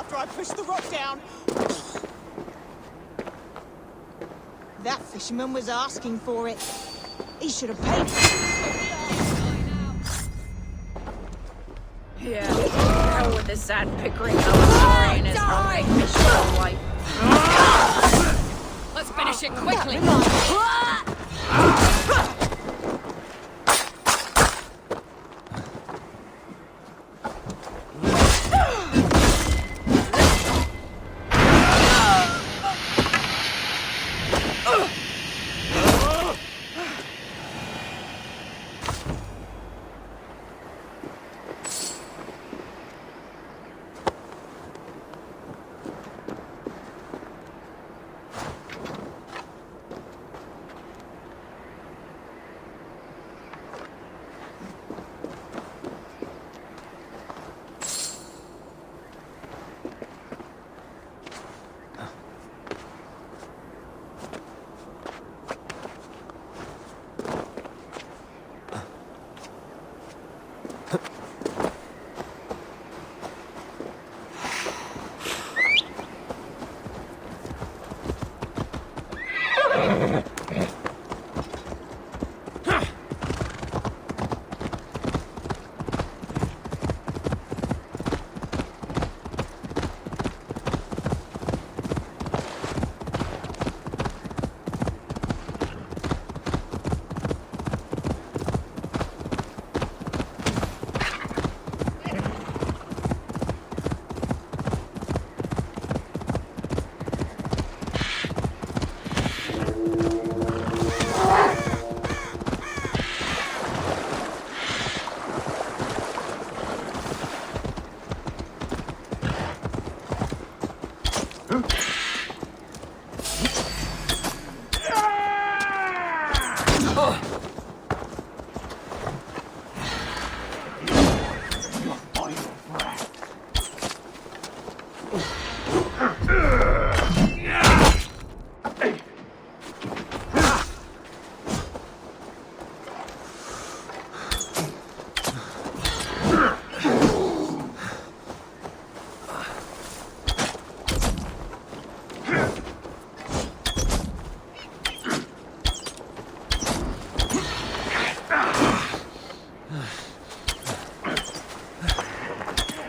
after I pushed the rock down. That fisherman was asking for it. He should have paid for it. Yeah, hell with the sad pickering and his hungry fish wife. Let's finish it quickly.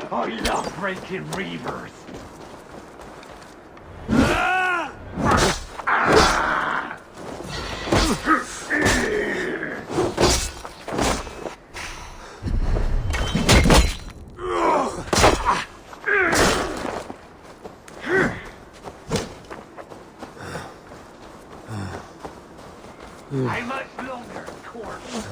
I love breaking reavers. How much longer, corpse?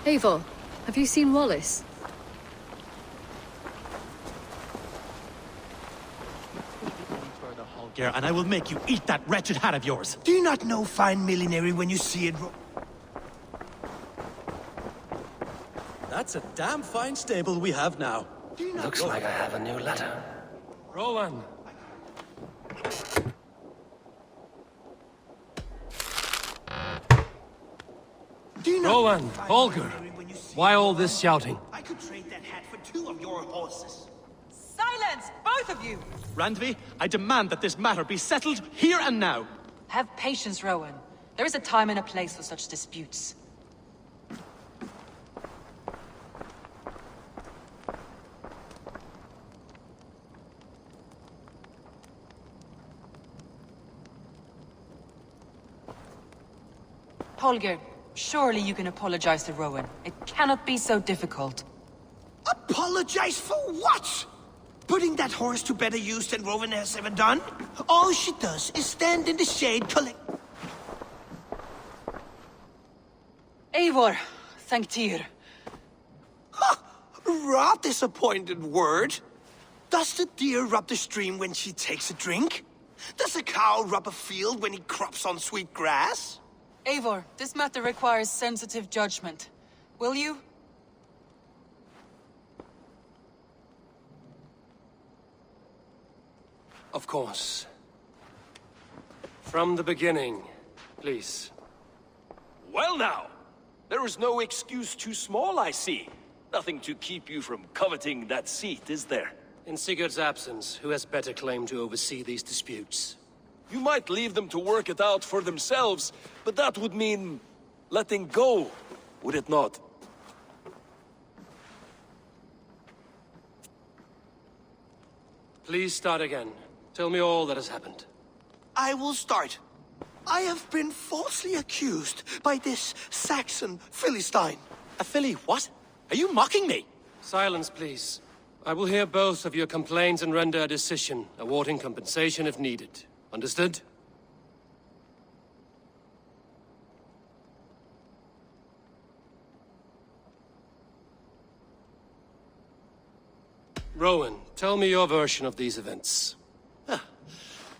Eivor, have you seen Wallace? Further, Holger, and I will make you eat that wretched hat of yours. Do you not know fine millinery when you see it? That's a damn fine stable we have now. Looks like I have a new letter. Rowan! Do you not Rowan, know fine Holger, millinery when you see why it? all this shouting? I could trade that hat for 2 of your horses. Silence, both of you! Randvi, I demand that this matter be settled here and now. Have patience, Rowan. There is a time and a place for such disputes. Holger, surely you can apologize to Rowan. It cannot be so difficult. Apologize for what? Putting that horse to better use than Rowan has ever done? All she does is stand in the shade Eivor, thank Tyr. Rot disappointed word. Does the deer rub the stream when she takes a drink? Does a cow rub a field when he crops on sweet grass? Eivor, this matter requires sensitive judgment. Will you? Of course. From the beginning, please. Well now, there is no excuse too small, I see. Nothing to keep you from coveting that seat, is there? In Sigurd's absence, who has better claim to oversee these disputes? You might leave them to work it out for themselves, but that would mean letting go, would it not? Please start again. Tell me all that has happened. I will start. I have been falsely accused by this Saxon Philistine. A filly what? Are you mocking me? Silence, please. I will hear both of your complaints and render a decision, awarding compensation if needed. Understood? Rowan, tell me your version of these events.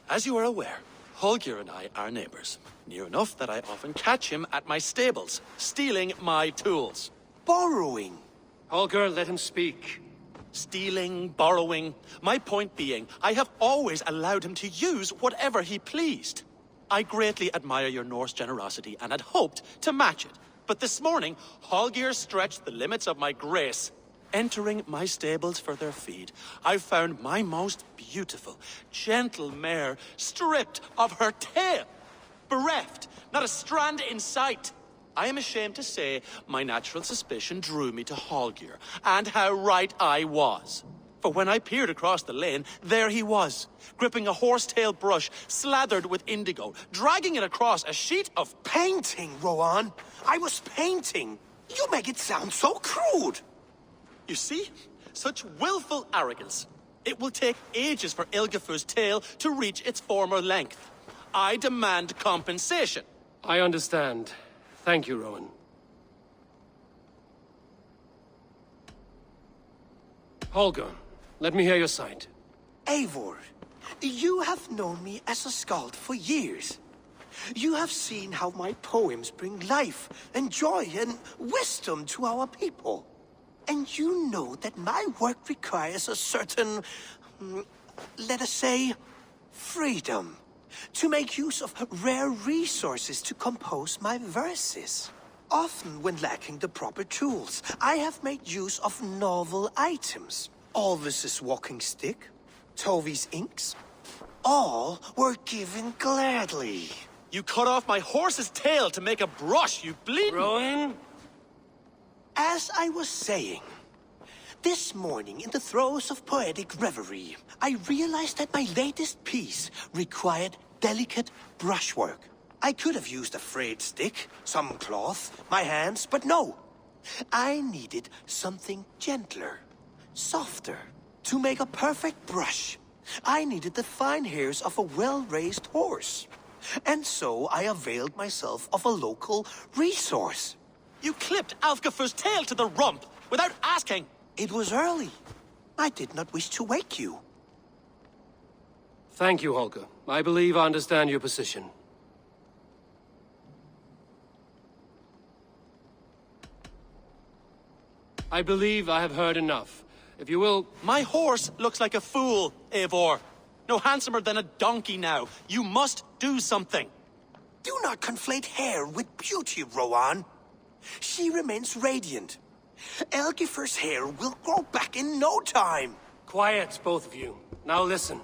As you are aware, Holger and I are neighbors. Near enough that I often catch him at my stables, stealing my tools. Borrowing. Holger, let him speak. Stealing, borrowing. My point being, I have always allowed him to use whatever he pleased. I greatly admire your Norse generosity and had hoped to match it. But this morning, Holger stretched the limits of my grace. Entering my stables for their feed, I found my most beautiful, gentle mare stripped of her tail. Bereft, not a strand in sight. I am ashamed to say my natural suspicion drew me to Holger, and how right I was. For when I peered across the lane, there he was, gripping a horsetail brush slathered with indigo, dragging it across a sheet of... Painting, Rowan. I was painting. You make it sound so crude. You see? Such willful arrogance. It will take ages for Ilgefu's tail to reach its former length. I demand compensation. I understand. Thank you, Rowan. Holger, let me hear your side. Eivor, you have known me as a skald for years. You have seen how my poems bring life and joy and wisdom to our people. And you know that my work requires a certain, let us say, freedom. To make use of rare resources to compose my verses. Often when lacking the proper tools, I have made use of novel items. Alvis's walking stick, Tovi's inks. All were given gladly. You cut off my horse's tail to make a brush, you bleeding... Rowan? As I was saying, this morning in the throes of poetic reverie, I realized that my latest piece required delicate brushwork. I could have used a frayed stick, some cloth, my hands, but no. I needed something gentler, softer. To make a perfect brush, I needed the fine hairs of a well-raised horse. And so I availed myself of a local resource. You clipped Alfgafu's tail to the rump without asking. It was early. I did not wish to wake you. Thank you, Holger. I believe I understand your position. I believe I have heard enough. If you will... My horse looks like a fool, Eivor. No handsomer than a donkey now. You must do something. Do not conflate hair with beauty, Rowan. She remains radiant. Elgifer's hair will grow back in no time. Quiet, both of you. Now listen.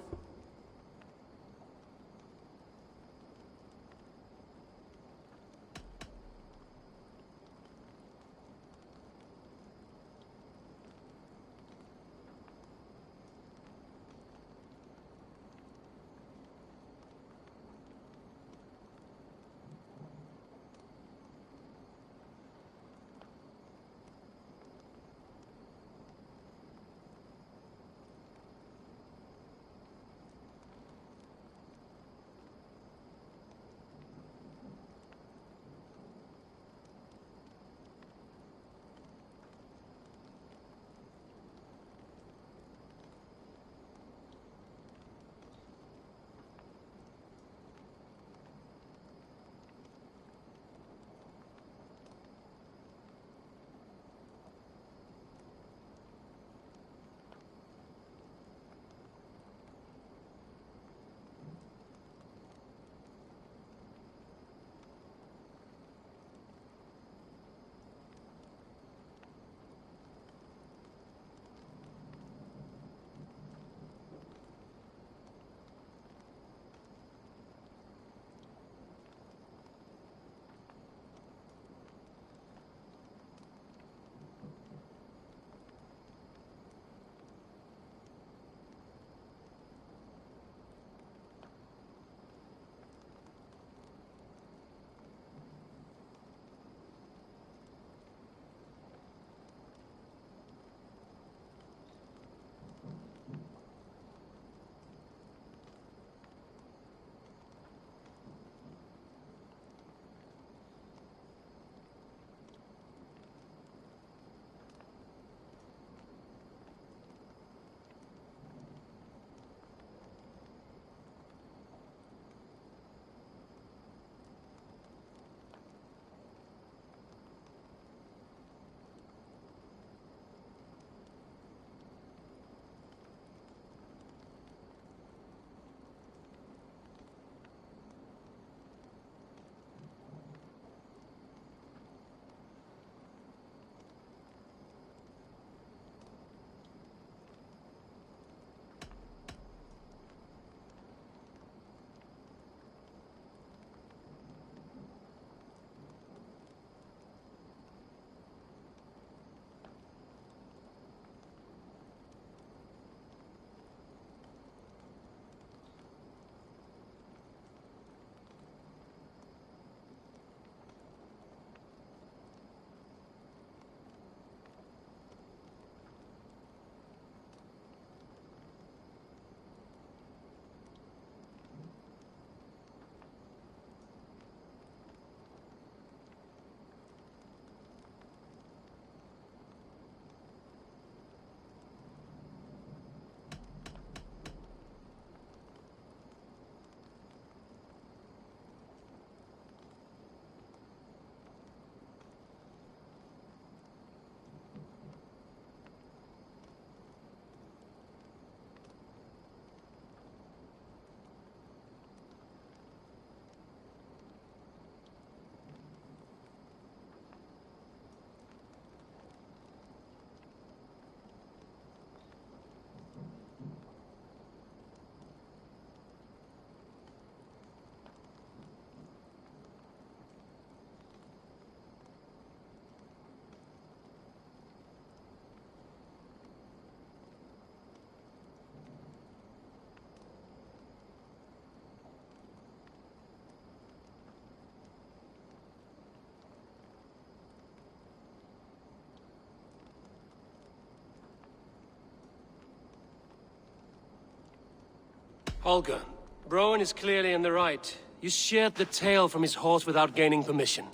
Holger, Broen is clearly in the right. You sheared the tail from his horse without gaining permission.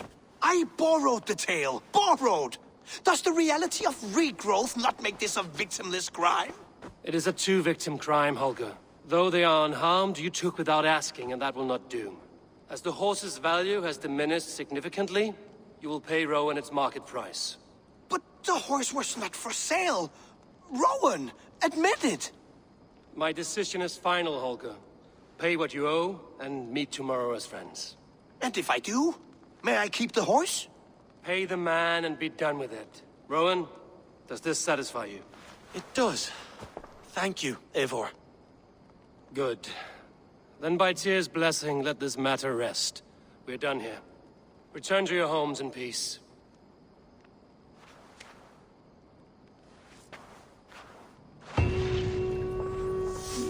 I borrowed the tale. Borrowed! Does the reality of regrowth not make this a victimless crime? It is a two-victim crime, Holger. Though they are unharmed, you took without asking, and that will not do. As the horse's value has diminished significantly, you will pay Rowan its market price. But the horse was not for sale. Rowan, admit it. My decision is final, Holger. Pay what you owe, and meet tomorrow as friends. And if I do, may I keep the horse? Pay the man and be done with it. Rowan, does this satisfy you? It does. Thank you, Eivor. Good. Then by Tyr's blessing, let this matter rest. We're done here. Return to your homes in peace.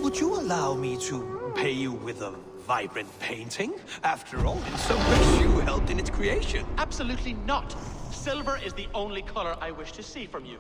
Would you allow me to pay you with a vibrant painting? After all, in some ways you helped in its creation. Absolutely not. Silver is the only color I wish to see from you.